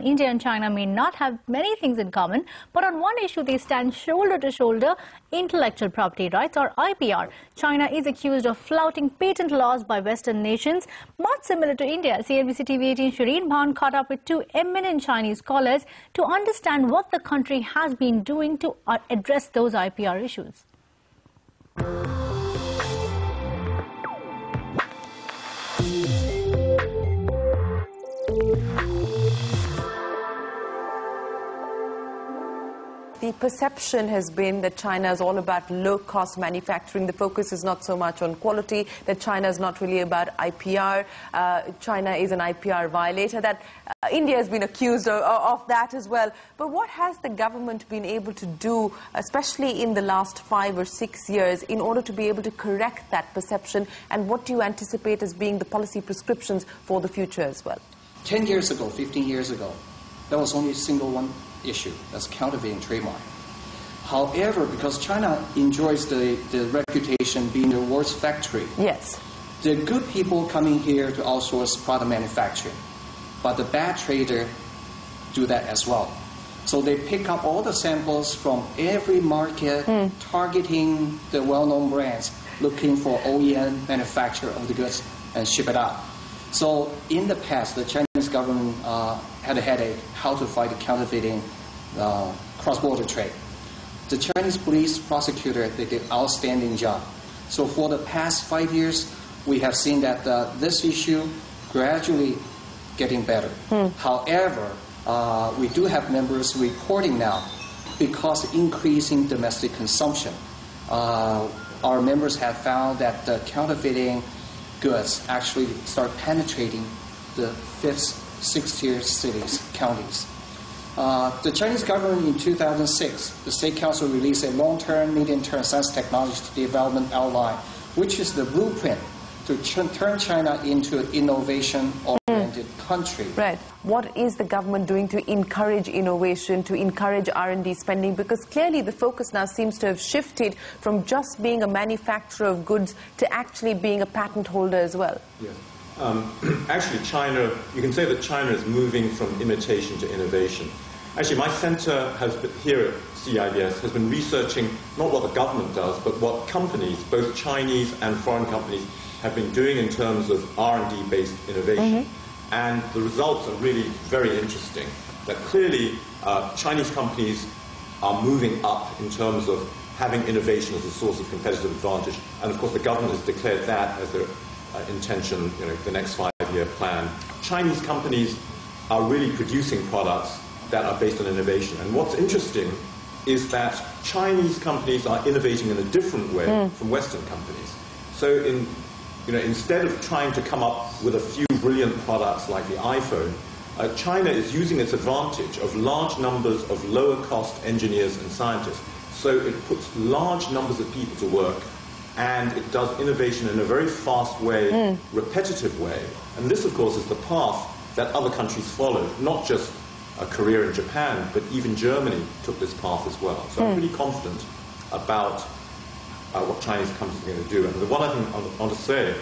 India and China may not have many things in common, but on one issue they stand shoulder to shoulder: intellectual property rights, or IPR. China is accused of flouting patent laws by Western nations, much similar to India. CNBC TV 18 Shireen Bhan caught up with two eminent Chinese scholars to understand what the country has been doing to address those IPR issues. The perception has been that China is all about low-cost manufacturing. The focus is not so much on quality, that China is not really about IPR. China is an IPR violator. That India has been accused of that as well. But what has the government been able to do, especially in the last 5 or 6 years, in order to be able to correct that perception? And what do you anticipate as being the policy prescriptions for the future as well? 10 years ago, 15 years ago, there was only a single one issue, that's counterfeiting trademark. However, because China enjoys the reputation being the world's factory, yes, the good people coming here to outsource product manufacturing, but the bad trader do that as well. So they pick up all the samples from every market, targeting the well-known brands, looking for OEM manufacturer of the goods and ship it out. So in the past, the Chinese government had a headache how to fight the counterfeiting cross-border trade. The Chinese police prosecutor, they did an outstanding job. So for the past 5 years, we have seen that this issue gradually getting better. However, we do have members reporting now, because increasing domestic consumption, our members have found that the counterfeiting goods actually start penetrating the 5th, 6th tier cities, counties. The Chinese government in 2006, the State Council released a long-term, medium-term science technology development outline, which is the blueprint to turn China into an innovation-oriented country. Right. What is the government doing to encourage innovation, to encourage R&D spending? Because clearly the focus now seems to have shifted from just being a manufacturer of goods to actually being a patent holder as well. Yeah. Actually, China, you can say that China is moving from imitation to innovation. Actually, my center has been, here at CIBS, has been researching not what the government does, but what companies, both Chinese and foreign companies, have been doing in terms of R&D-based innovation. And the results are really very interesting. That clearly, Chinese companies are moving up in terms of having innovation as a source of competitive advantage. And of course, the government has declared that as their intention, the next 5-year plan. Chinese companies are really producing products that are based on innovation. And what's interesting is that Chinese companies are innovating in a different way from Western companies. So instead of trying to come up with a few brilliant products like the iPhone, China is using its advantage of large numbers of lower-cost engineers and scientists. So it puts large numbers of people to work, and it does innovation in a very fast way, repetitive way. And this, of course, is the path that other countries followed, not just Korea and Japan, but even Germany took this path as well. So I'm pretty confident about what Chinese companies are going to do. And the one thing I want to say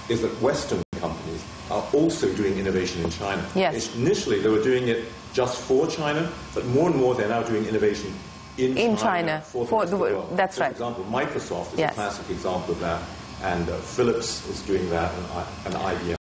is that Western companies are also doing innovation in China. Yes. Initially, they were doing it just for China, but more and more they're now doing innovation in China for the world. That's right. For example, Microsoft is a classic example of that, and Philips is doing that, and IBM.